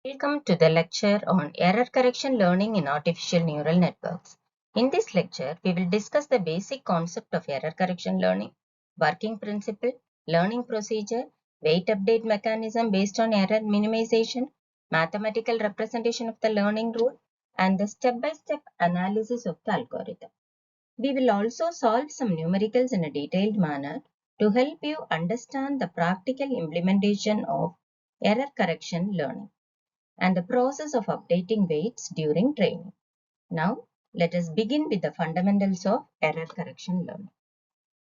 Welcome to the lecture on error correction learning in artificial neural networks. In this lecture, we will discuss the basic concept of error correction learning, working principle, learning procedure, weight update mechanism based on error minimization, mathematical representation of the learning rule, and the step-by-step analysis of the algorithm. We will also solve some numericals in a detailed manner to help you understand the practical implementation of error correction learning and the process of updating weights during training. Now, let us begin with the fundamentals of error correction learning.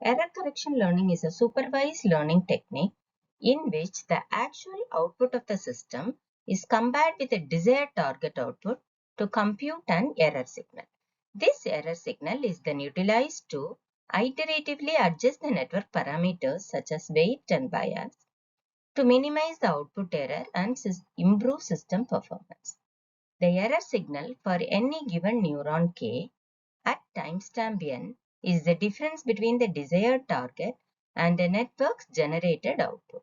Error correction learning is a supervised learning technique in which the actual output of the system is compared with a desired target output to compute an error signal. This error signal is then utilized to iteratively adjust the network parameters such as weight and bias to minimize the output error and improve system performance. The error signal for any given neuron K at timestamp n is the difference between the desired target and the network's generated output.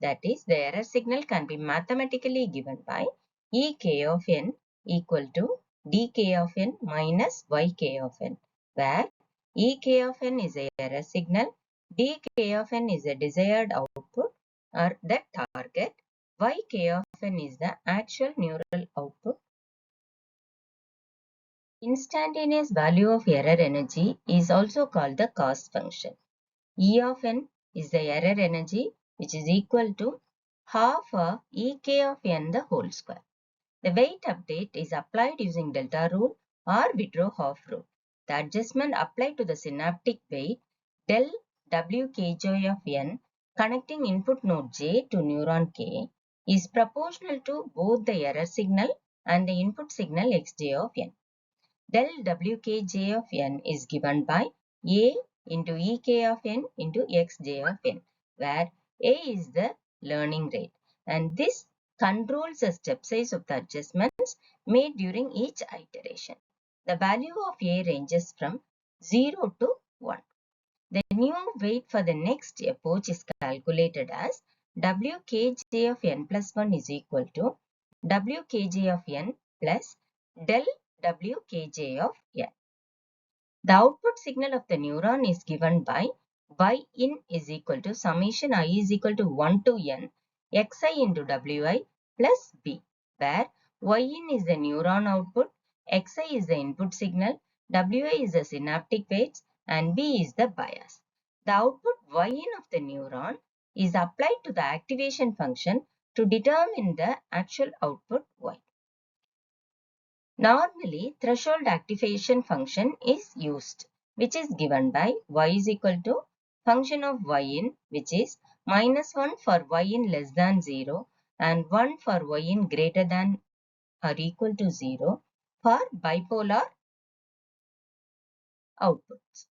That is, the error signal can be mathematically given by Ek of n equal to dk of n minus yk of n, where Ek of n is a error signal, dk of n is a desired output or the target, yk of n is the actual neural output. Instantaneous value of error energy is also called the cost function. E of n is the error energy which is equal to half of Ek of n the whole square. The weight update is applied using delta rule or Whitrow-Hoff rule. The adjustment applied to the synaptic weight del wkj of n connecting input node j to neuron k is proportional to both the error signal and the input signal xj of n. Del wkj of n is given by a into ek of n into xj of n, where a is the learning rate, and this controls the step size of the adjustments made during each iteration. The value of a ranges from 0 to 1. The new weight for the next approach is calculated as wkj of n plus 1 is equal to wkj of n plus del wkj of n. The output signal of the neuron is given by yin is equal to summation I is equal to 1 to n xi into wi plus b, where yin is the neuron output, xi is the input signal, wi is the synaptic weights, and b is the bias. The output yin of the neuron is applied to the activation function to determine the actual output y. Normally, threshold activation function is used, which is given by y is equal to function of yin, which is -1 for yin less than 0 and 1 for yin greater than or equal to 0 for bipolar outputs.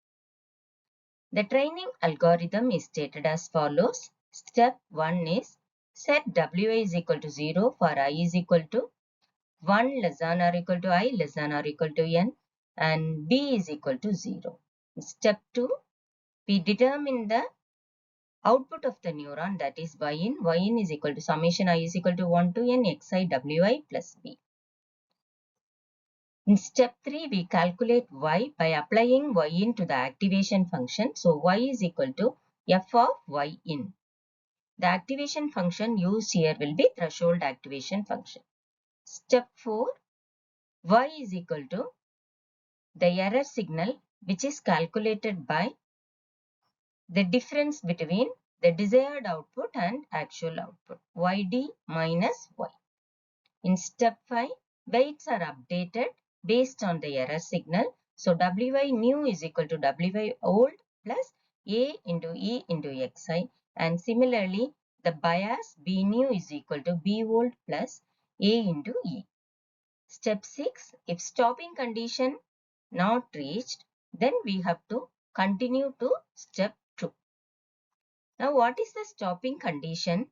The training algorithm is stated as follows. Step 1 is set wi is equal to 0 for I is equal to 1 less than or equal to I less than or equal to n, and b is equal to 0. Step 2, we determine the output of the neuron, that is yin. Yin is equal to summation I is equal to 1 to n xi wi plus b. In step 3, we calculate y by applying yin to the activation function. So y is equal to f of yin. The activation function used here will be threshold activation function. Step 4, y is equal to the error signal, which is calculated by the difference between the desired output and actual output, yd minus y. In step 5, weights are updated based on the error signal. So wi new is equal to wi old plus a into e into xi, and similarly the bias b new is equal to b old plus a into e. Step 6, if stopping condition not reached, then we have to continue to step 2. Now, what is the stopping condition?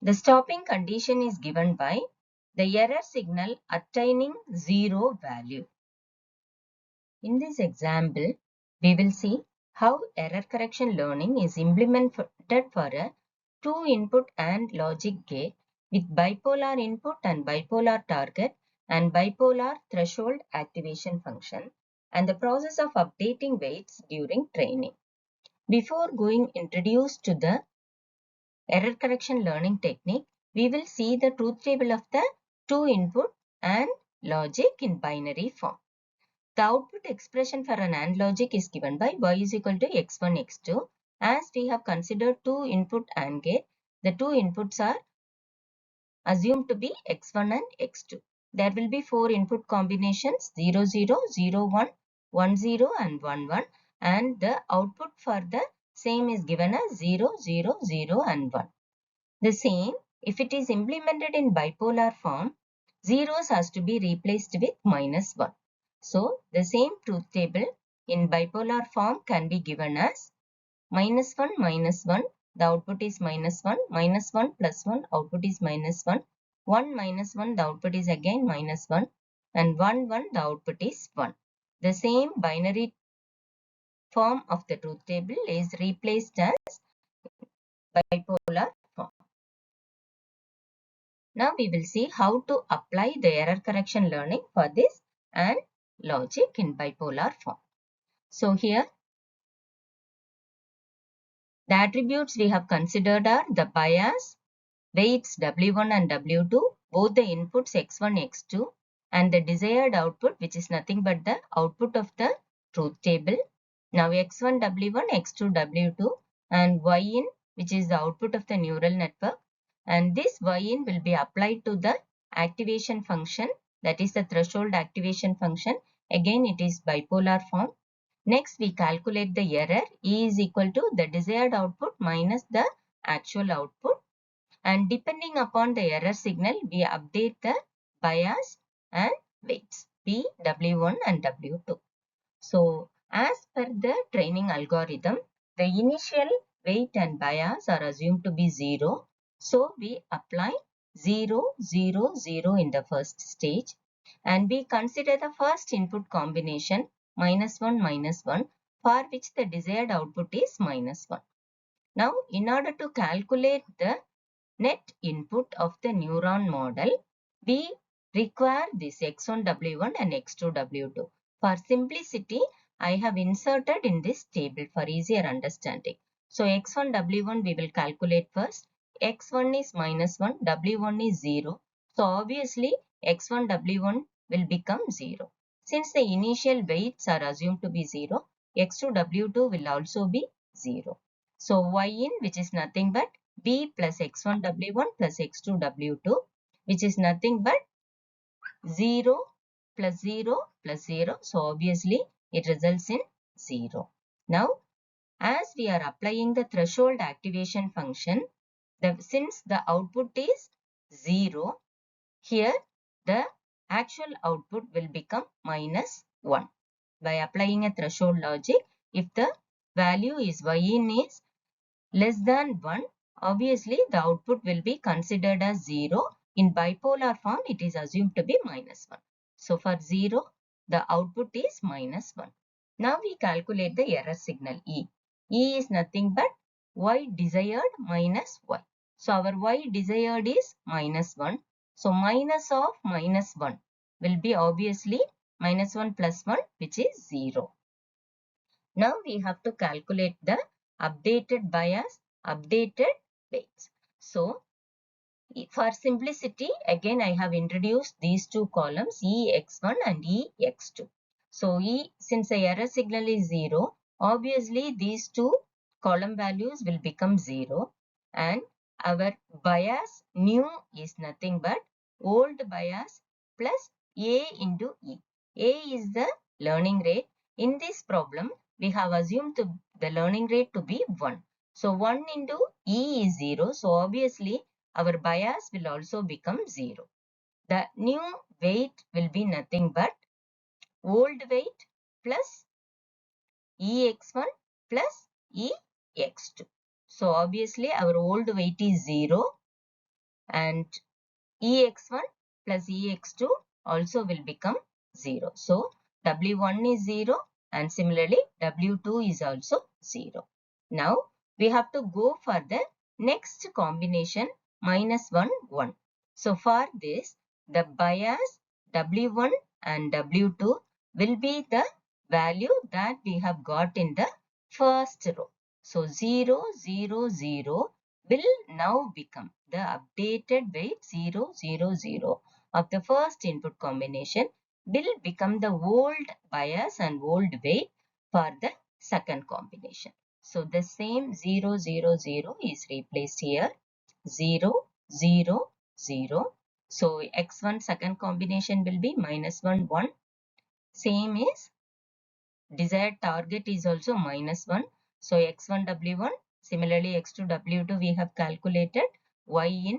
The stopping condition is given by the error signal attaining 0 value. In this example, we will see how error correction learning is implemented for a 2-input AND logic gate with bipolar input and bipolar target and bipolar threshold activation function, and the process of updating weights during training. Before going introduced to the error correction learning technique, we will see the truth table of the two input and logic in binary form. The output expression for an AND logic is given by y is equal to x1, x2. As we have considered two input AND gate, the two inputs are assumed to be x1 and x2. There will be four input combinations 0, 0, 0, 1, 1, 0 and 1, 1, and the output for the same is given as 0, 0, 0 and 1. The same, if it is implemented in bipolar form, zeros has to be replaced with -1. So, the same truth table in bipolar form can be given as -1, -1, the output is -1, -1 plus 1, output is -1, 1 -1, the output is again -1, and 1, 1, the output is 1. The same binary form of the truth table is replaced as bipolar form. Now we will see how to apply the error correction learning for this and logic in bipolar form. So here the attributes we have considered are the bias, weights W1 and W2, both the inputs x1, x2, and the desired output, which is nothing but the output of the truth table. Now x1 W1, x2 W2, and yin, which is the output of the neural network. And this yin will be applied to the activation function, that is the threshold activation function. Again, it is bipolar form. Next, we calculate the error. E is equal to the desired output minus the actual output. And depending upon the error signal, we update the bias and weights B, W1 and W2. So, as per the training algorithm, the initial weight and bias are assumed to be 0. So, we apply 0, 0, 0 in the first stage. And we consider the first input combination -1, -1, for which the desired output is -1. Now, in order to calculate the net input of the neuron model, we require this x1W1 and x2W2. For simplicity, I have inserted in this table for easier understanding. So x1W1 we will calculate first. x1 is -1, W1 is 0. So obviously x1W1 will become 0. Since the initial weights are assumed to be 0, x2W2 will also be 0. So yin, which is nothing but B plus x1W1 plus x2W2, which is nothing but 0 plus 0 plus 0. So obviously it results in 0. Now, as we are applying the threshold activation function, since the output is 0, here the actual output will become -1. By applying a threshold logic, if the value is yin is less than 1, obviously the output will be considered as 0. In bipolar form, it is assumed to be -1. So for 0, the output is -1. Now we calculate the error signal E. E is nothing but y desired minus y. So our y desired is -1. So minus of -1 will be obviously -1 plus 1, which is 0. Now we have to calculate the updated bias, updated weights. So for simplicity, again I have introduced these two columns EX1 and EX2. So since the error signal is 0, obviously these two column values will become 0, and our bias new is nothing but old bias plus A into E. A is the learning rate. In this problem, we have assumed the learning rate to be 1. So 1 into E is 0. So obviously our bias will also become 0. The new weight will be nothing but old weight plus EX1 plus EX2. So obviously our old weight is 0 and EX1 plus EX2 also will become 0. So W1 is 0 and similarly W2 is also 0. Now we have to go for the next combination -1, 1. So for this, the bias W1 and W2 will be the value that we have got in the first row. So 0, 0, 0 will now become the updated weight 0, 0, 0 of the first input combination will become the old bias and old weight for the second combination. So the same 0, 0, 0 is replaced here. 0, 0, 0. So x1 second combination will be -1, 1. Same is desired target is also -1. So x1 W1. Similarly x2 W2 we have calculated y in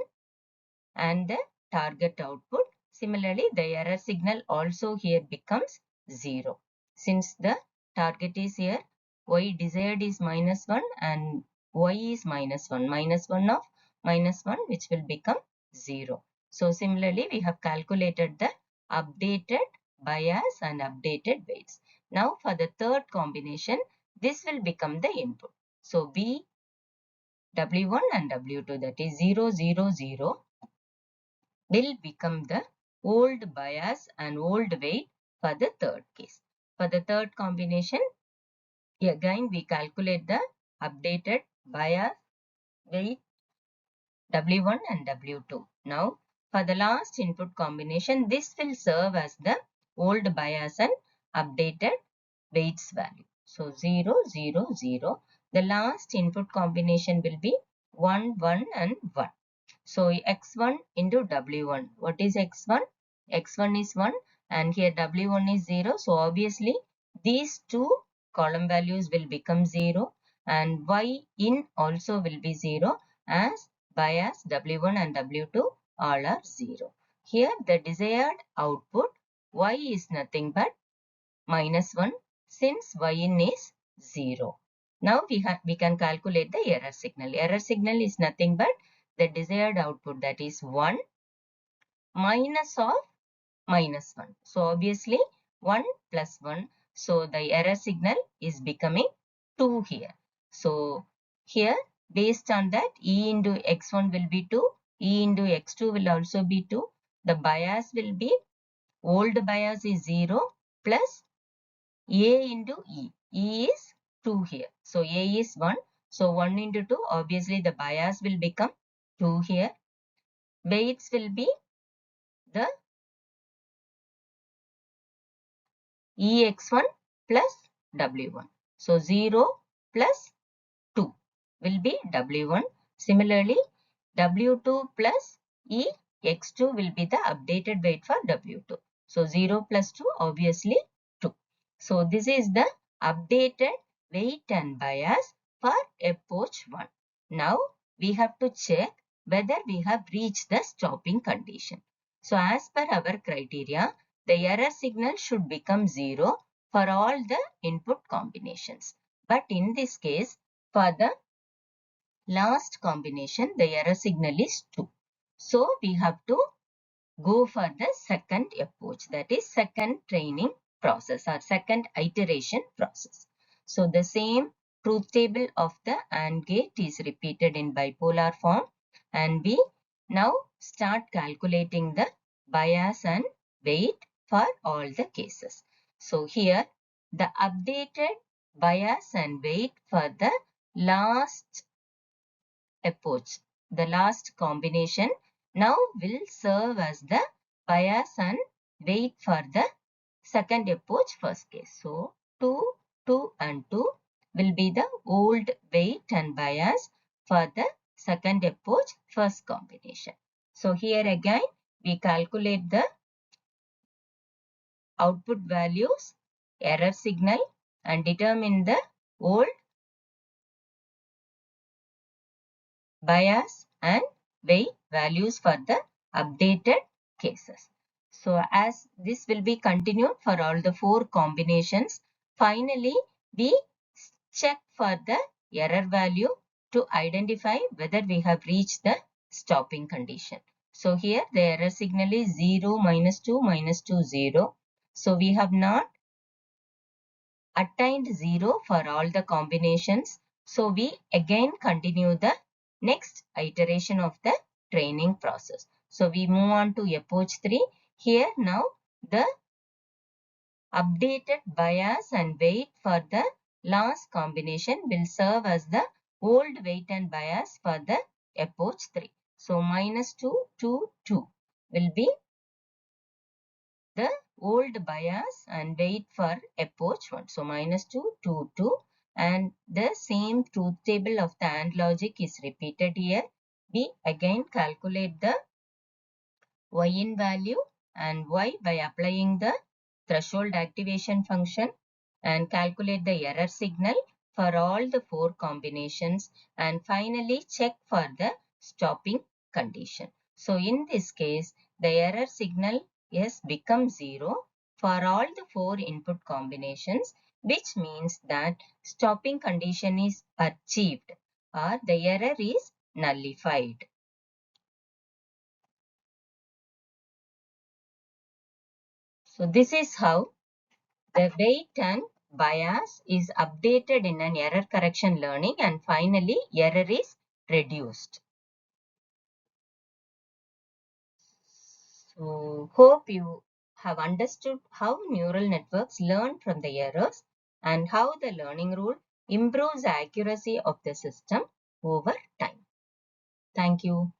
and the target output. Similarly the error signal also here becomes 0. Since the target is here, y desired is -1 and y is -1. -1 of -1 which will become 0. So similarly we have calculated the updated bias and updated weights. Now for the third combination, this will become the input. So B W1 and W2, that is 0, 0, 0 will become the old bias and old weight for the third case. For the third combination, again we calculate the updated bias, weight W1 and W2. Now for the last input combination, this will serve as the old bias and updated weights value. So 0, 0, 0. The last input combination will be 1, 1 and 1. So x1 into w1. What is x1? x1 is 1 and here w1 is 0. So obviously these two column values will become 0 and y in also will be 0 as bias w1 and w2 all are 0. Here the desired output y is nothing but -1 since y in is 0. Now we can calculate the error signal. Error signal is nothing but the desired output, that is 1 minus of -1. So obviously 1 plus 1. So the error signal is becoming 2 here. So here based on that E into x1 will be 2. E into x2 will also be 2. The bias will be old bias is 0 plus A into E. E is 2 here. So A is 1. So 1 into 2, obviously the bias will become 2 here. Weights will be the EX1 plus W1. So 0 plus 2 will be W1. Similarly, W2 plus EX2 will be the updated weight for W2. So 0 plus 2 obviously 2. So this is the updated weight and bias for approach 1. Now we have to check whether we have reached the stopping condition. So as per our criteria, the error signal should become 0 for all the input combinations. But in this case, for the last combination, the error signal is 2. So we have to go for the second approach, that is second training process or second iteration process. So the same truth table of the AND gate is repeated in bipolar form and we now start calculating the bias and weight for all the cases. So here the updated bias and weight for the last approach, the last combination now will serve as the bias and weight for the second approach first case. So 2, 2 and 2 will be the old weight and bias for the second approach first combination. So here again we calculate the output values, error signal and determine the old bias and weight values for the updated cases. So as this will be continued for all the 4 combinations, finally we check for the error value to identify whether we have reached the stopping condition. So here the error signal is 0, -2, -2, 0. So we have not attained 0 for all the combinations. So we again continue the next iteration of the training process. So we move on to approach 3. Here now the updated bias and weight for the last combination will serve as the old weight and bias for the approach 3. So minus 2, 2, 2 will be the old bias and weight for approach 1. So minus 2, 2, 2, and the same truth table of the AND logic is repeated here. We again calculate the Yin value and Y by applying the threshold activation function and calculate the error signal for all the 4 combinations and finally check for the stopping condition. So in this case, the error signal has become 0 for all the 4 input combinations, which means that stopping condition is achieved or the error is nullified. So this is how the weight and bias is updated in an error correction learning and finally error is reduced. So hope you have understood how neural networks learn from the errors and how the learning rule improves the accuracy of the system over time. Thank you.